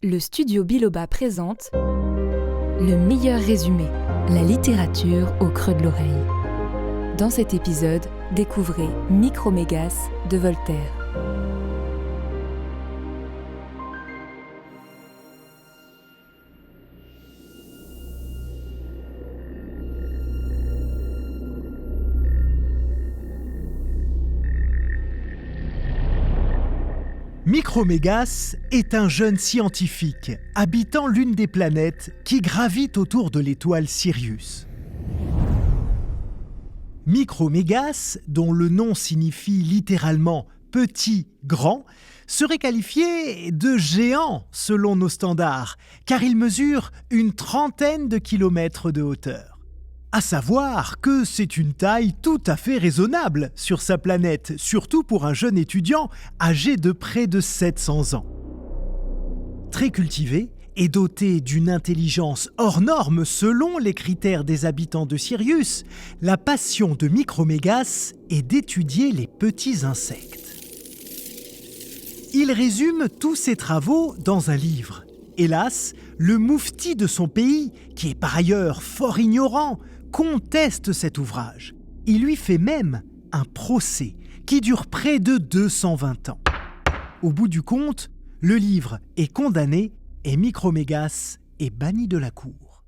Le studio Biloba présente Le meilleur résumé, la littérature au creux de l'oreille. Dans cet épisode, découvrez Micromégas de Voltaire. Micromégas est un jeune scientifique habitant l'une des planètes qui gravitent autour de l'étoile Sirius. Micromégas, dont le nom signifie littéralement « petit, grand », serait qualifié de géant selon nos standards, car il mesure une 30aine de kilomètres de hauteur. À savoir que c'est une taille tout à fait raisonnable sur sa planète, surtout pour un jeune étudiant âgé de près de 700 ans. Très cultivé et doté d'une intelligence hors norme selon les critères des habitants de Sirius, la passion de Micromégas est d'étudier les petits insectes. Il résume tous ses travaux dans un livre. Hélas, le moufti de son pays, qui est par ailleurs fort ignorant, conteste cet ouvrage. Il lui fait même un procès qui dure près de 220 ans. Au bout du compte, le livre est condamné et Micromégas est banni de la cour.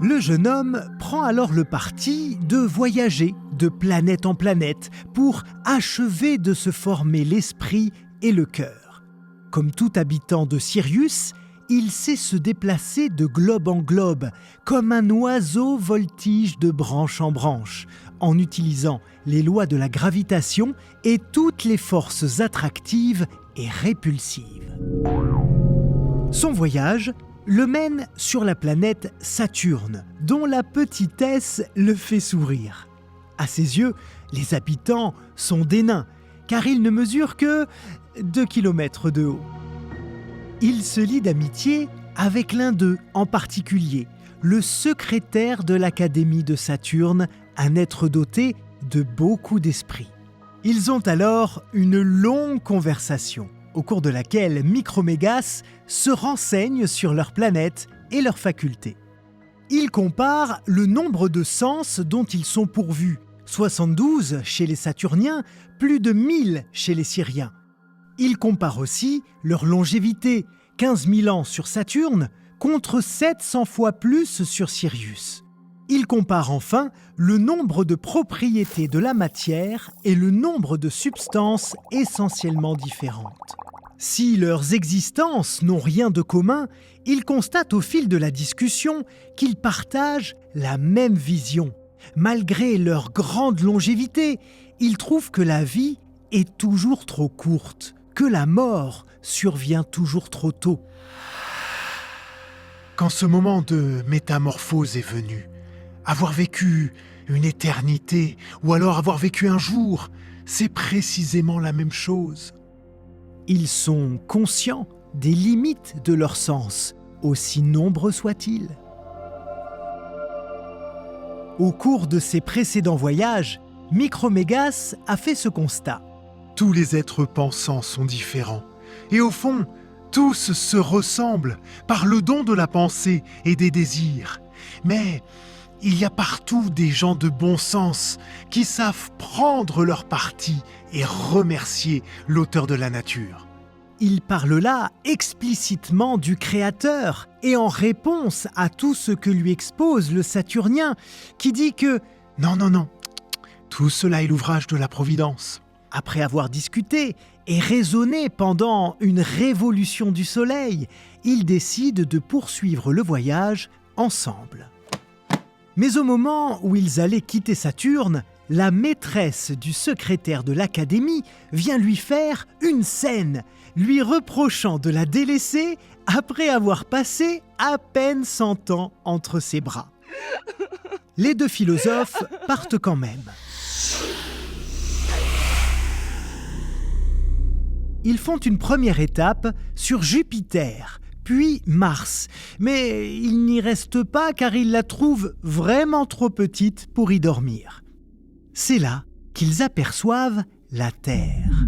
Le jeune homme prend alors le parti de voyager de planète en planète pour achever de se former l'esprit et le cœur. Comme tout habitant de Sirius, il sait se déplacer de globe en globe, comme un oiseau voltige de branche en branche, en utilisant les lois de la gravitation et toutes les forces attractives et répulsives. Son voyage le mène sur la planète Saturne, dont la petitesse le fait sourire. À ses yeux, les habitants sont des nains, car ils ne mesurent que 2 kilomètres de haut. Il se lie d'amitié avec l'un d'eux en particulier, le secrétaire de l'Académie de Saturne, un être doté de beaucoup d'esprit. Ils ont alors une longue conversation, au cours de laquelle Micromégas se renseigne sur leur planète et leurs facultés. Il compare le nombre de sens dont ils sont pourvus, 72 chez les Saturniens, plus de 1000 chez les Siriens. Il compare aussi leur longévité, 15 000 ans sur Saturne contre 700 fois plus sur Sirius. Il compare enfin le nombre de propriétés de la matière et le nombre de substances essentiellement différentes. Si leurs existences n'ont rien de commun, il constate au fil de la discussion qu'ils partagent la même vision. Malgré leur grande longévité, ils trouvent que la vie est toujours trop courte, que la mort survient toujours trop tôt. Quand ce moment de métamorphose est venu, avoir vécu une éternité ou alors avoir vécu un jour, c'est précisément la même chose. Ils sont conscients des limites de leur sens, aussi nombreux soient-ils. Au cours de ses précédents voyages, Micromégas a fait ce constat. Tous les êtres pensants sont différents. Et au fond, tous se ressemblent par le don de la pensée et des désirs. Mais il y a partout des gens de bon sens qui savent prendre leur parti et remercier l'auteur de la nature. Il parle là explicitement du Créateur et en réponse à tout ce que lui expose le Saturnien qui dit que « Non, tout cela est l'ouvrage de la Providence ». Après avoir discuté et raisonné pendant une révolution du Soleil, ils décident de poursuivre le voyage ensemble. Mais au moment où ils allaient quitter Saturne, la maîtresse du secrétaire de l'Académie vient lui faire une scène, lui reprochant de la délaisser après avoir passé à peine 100 ans entre ses bras. Les deux philosophes partent quand même. Ils font une première étape sur Jupiter, puis Mars. Mais ils n'y restent pas car ils la trouvent vraiment trop petite pour y dormir. C'est là qu'ils aperçoivent la Terre.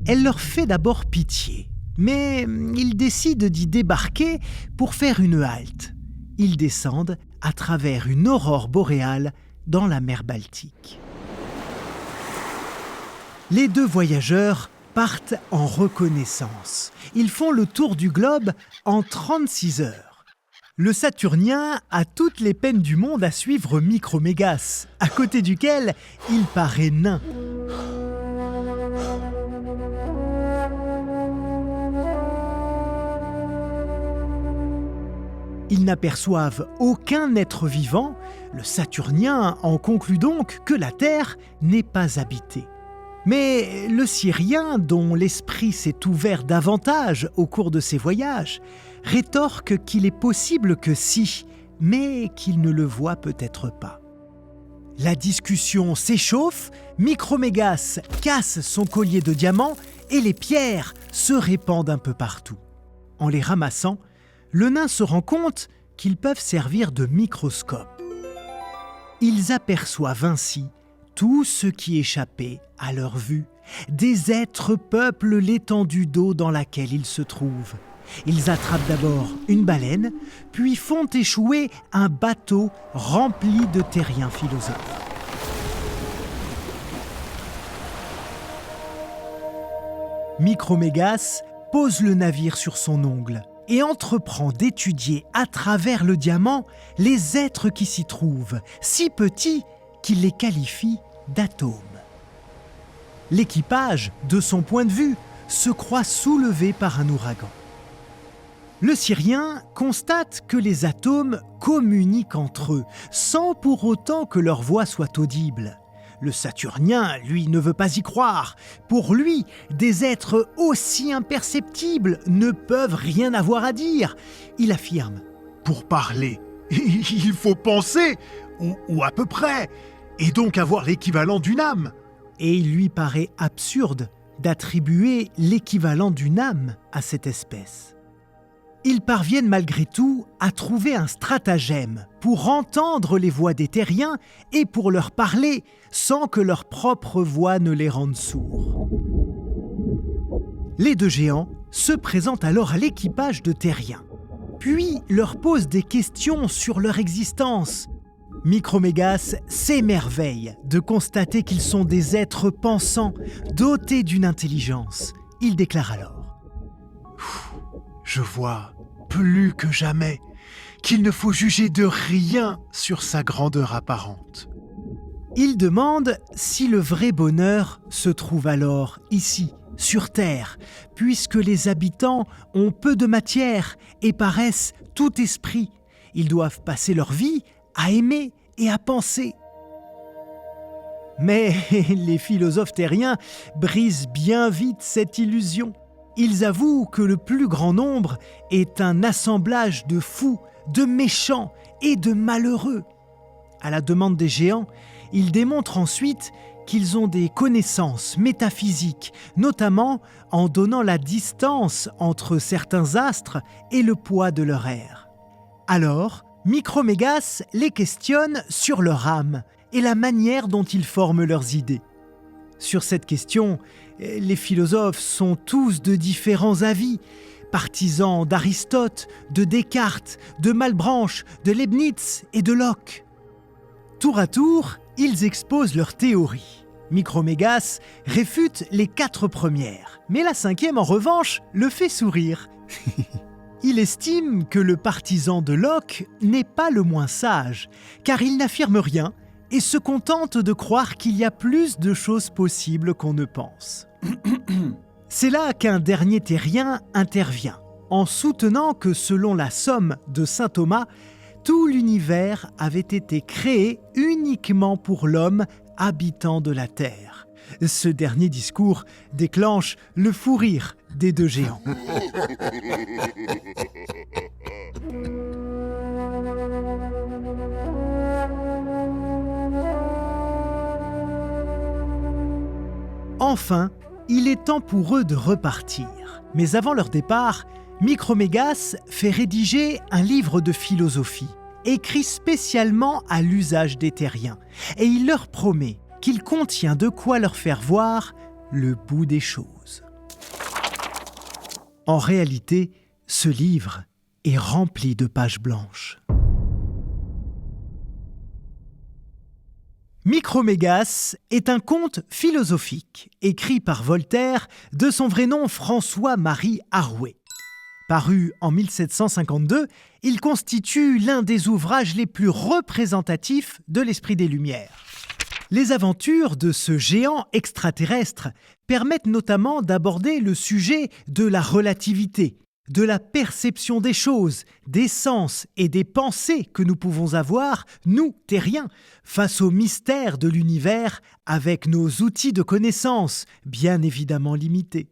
Elle leur fait d'abord pitié, mais ils décident d'y débarquer pour faire une halte. Ils descendent à travers une aurore boréale dans la mer Baltique. Les deux voyageurs partent en reconnaissance. Ils font le tour du globe en 36 heures. Le Saturnien a toutes les peines du monde à suivre Micromégas, à côté duquel il paraît nain. Ils n'aperçoivent aucun être vivant. Le Saturnien en conclut donc que la Terre n'est pas habitée. Mais le Syrien, dont l'esprit s'est ouvert davantage au cours de ses voyages, rétorque qu'il est possible que si, mais qu'il ne le voit peut-être pas. La discussion s'échauffe, Micromégas casse son collier de diamants et les pierres se répandent un peu partout. En les ramassant, le nain se rend compte qu'ils peuvent servir de microscope. Ils aperçoivent ainsi tout ce qui échappait à leur vue. Des êtres peuplent l'étendue d'eau dans laquelle ils se trouvent. Ils attrapent d'abord une baleine, puis font échouer un bateau rempli de terriens philosophes. Micromégas pose le navire sur son ongle et entreprend d'étudier à travers le diamant les êtres qui s'y trouvent, si petits qu'il les qualifie d'atomes. L'équipage, de son point de vue, se croit soulevé par un ouragan. Le Syrien constate que les atomes communiquent entre eux, sans pour autant que leur voix soit audible. Le Saturnien, lui, ne veut pas y croire. Pour lui, des êtres aussi imperceptibles ne peuvent rien avoir à dire. Il affirme : Pour parler, il faut penser, ou à peu près, et donc avoir l'équivalent d'une âme. Et il lui paraît absurde d'attribuer l'équivalent d'une âme à cette espèce. Ils parviennent malgré tout à trouver un stratagème pour entendre les voix des terriens et pour leur parler sans que leur propre voix ne les rende sourds. Les deux géants se présentent alors à l'équipage de terriens, puis leur posent des questions sur leur existence. Micromégas s'émerveille de constater qu'ils sont des êtres pensants, dotés d'une intelligence. Il déclare alors : Je vois, plus que jamais, qu'il ne faut juger de rien sur sa grandeur apparente. Il demande si le vrai bonheur se trouve alors ici, sur Terre, puisque les habitants ont peu de matière et paraissent tout esprit. Ils doivent passer leur vie à aimer et à penser. Mais les philosophes terriens brisent bien vite cette illusion. Ils avouent que le plus grand nombre est un assemblage de fous, de méchants et de malheureux. À la demande des géants, ils démontrent ensuite qu'ils ont des connaissances métaphysiques, notamment en donnant la distance entre certains astres et le poids de leur ère. Alors, Micromégas les questionne sur leur âme et la manière dont ils forment leurs idées. Sur cette question, les philosophes sont tous de différents avis, partisans d'Aristote, de Descartes, de Malebranche, de Leibniz et de Locke. Tour à tour, ils exposent leurs théories. Micromégas réfute les 4 premières, mais la 5e, en revanche, le fait sourire. Il estime que le partisan de Locke n'est pas le moins sage, car il n'affirme rien et se contente de croire qu'il y a plus de choses possibles qu'on ne pense. C'est là qu'un dernier terrien intervient, en soutenant que selon la somme de saint Thomas, tout l'univers avait été créé uniquement pour l'homme habitant de la Terre. Ce dernier discours déclenche le fou rire des deux géants. Enfin, il est temps pour eux de repartir. Mais avant leur départ, Micromégas fait rédiger un livre de philosophie, écrit spécialement à l'usage des terriens, et il leur promet qu'il contient de quoi leur faire voir le bout des choses. En réalité, ce livre est rempli de pages blanches. Micromégas est un conte philosophique écrit par Voltaire de son vrai nom François-Marie Arouet. Paru en 1752, il constitue l'un des ouvrages les plus représentatifs de l'esprit des Lumières. Les aventures de ce géant extraterrestre permettent notamment d'aborder le sujet de la relativité, de la perception des choses, des sens et des pensées que nous pouvons avoir, nous, terriens, face aux mystères de l'univers avec nos outils de connaissance, bien évidemment limités.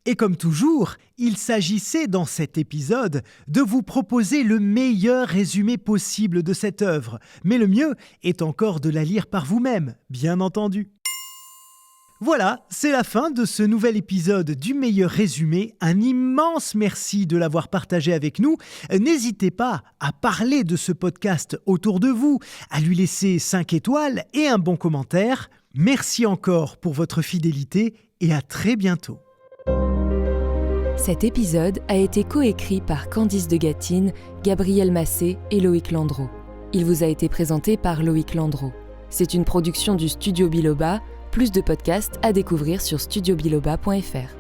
Et comme toujours, il s'agissait dans cet épisode de vous proposer le meilleur résumé possible de cette œuvre, mais le mieux est encore de la lire par vous-même, bien entendu. Voilà, c'est la fin de ce nouvel épisode du meilleur résumé. Un immense merci de l'avoir partagé avec nous. N'hésitez pas à parler de ce podcast autour de vous, à lui laisser 5 étoiles et un bon commentaire. Merci encore pour votre fidélité et à très bientôt. Cet épisode a été coécrit par Candice de Gatine, Gabriel Massé et Loïc Landreau. Il vous a été présenté par Loïc Landreau. C'est une production du Studio Biloba. Plus de podcasts à découvrir sur studiobiloba.fr.